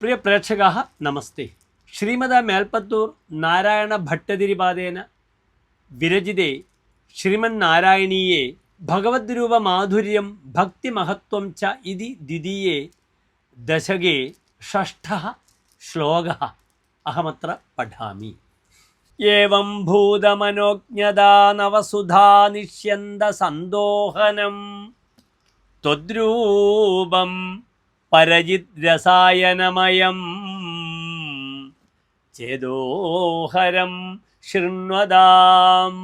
പ്രിയ പ്രേക്ഷകാः നമസ്തേ. ശ്രീമദ മേൽപ്പത്തൂർ നാരായണ ഭട്ടതിരിപാദേന വിരചിതേ ശ്രീമന്നാരായണീയേ ഭഗവദ്രൂപമാധുര്യം ഭക്തിമഹത്വം ച ഇതി ദ്വിതീയേ ദശകേ ഷഷ്ഠഃ ശ്ലോകഃ അഹമത്ര പഠാമി. ഏവം ഭൂതമനോജ്ഞതാ നവസുധാ നിഷ്യന്ത സന്തോഹനം ത്വദ്രൂപം പരജിദ്രസായനമയം ചേതോഹരം ശൃണ്വതാം.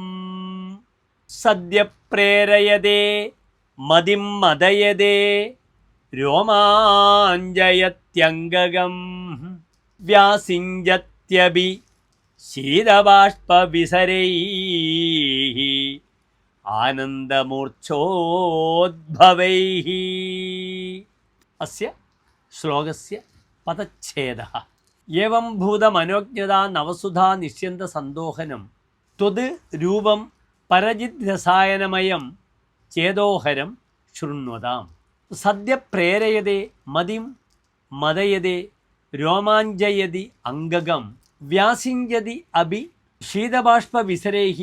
സദ്യ പ്രേരയതേ മതിം മദയതേ രോമാഞ്ചയത്യംഗകം വ്യാസിഞ്ചത്യഭി ശീതബാഷ്പവിസരൈഃ ആനന്ദമൂർച്ഛോദ്ഭവൈഃ. അസ്യ ശ്ലോകസ്യ പദച്ഛേദഃ. ഏവം ഭൂതമനോജ്ഞതാ നവസുധാ നിഷ്യന്ത സന്തോഹനം ത്വത് രൂപം പരജിത് രസായനമയം ചേതോഹരം ശൃണ്വതാം. സദ്യ പ്രേരയതേ മതിം മദയതേ രോമാഞ്ചയതി അംഗകം വ്യാസിഞ്ചതി അഭി ശീതബാഷ്പവിസരൈഃ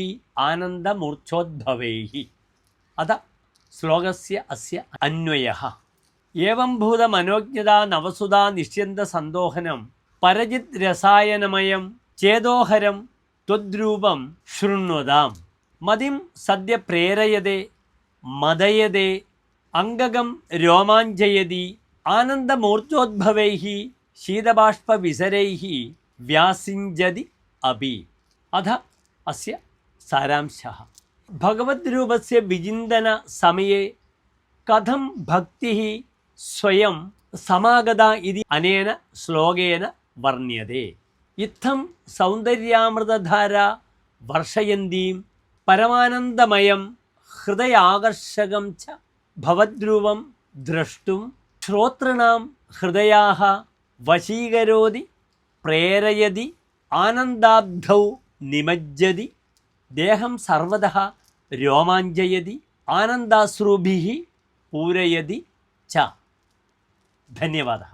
ആനന്ദമൂർച്ഛോദ്ഭവൈഃ. അത ശ്ലോകസ്യ അസ്യ അന്വയഃ. ഏവം ഭൂതമനോജ്ഞതാ നവസുധാ നിഷ്യന്ത സന്തോഹനം പരജിത് രസായനമയം ചേതോഹരം ത്വദ്രൂപം ശൃണ്വതാം. മതിം സദ്യ പ്രേരയതേ മദയതേ അംഗകം രോമാഞ്ചയതി ആനന്ദമൂർച്ഛോദ്ഭവൈഃ ശീതബാഷ്പവിസരൈഃ വ്യാസിഞ്ചതി അഭി. അഥ അസ്യ സാരാംശഃ. ഭഗവദ്രൂപസ്യ വിചിന്തന സമയേ കഥം ഭക്തിഃ സ്വയം സമാഗത ഇതി അനേന ശ്ലോകേന വർണ്യതേ. ഇത്തം സൗന്ദര്യാമൃതധാര വർഷയന്തീം പരമാനന്ദമയം ഹൃദയാകർഷകം ച ഭവദ്രൂപം ദ്രഷ്ടും ശ്രോതॄണാം ഹൃദയാഃ വശീകരോതി പ്രേരയതി ആനന്ദാബ്ധൗ നിമജ്ജതി ദേഹം സർവതഃ രോമാഞ്ചയതി ആനന്ദാശ്രുഭിः പൂരയതി ച. ധന്യവാദः.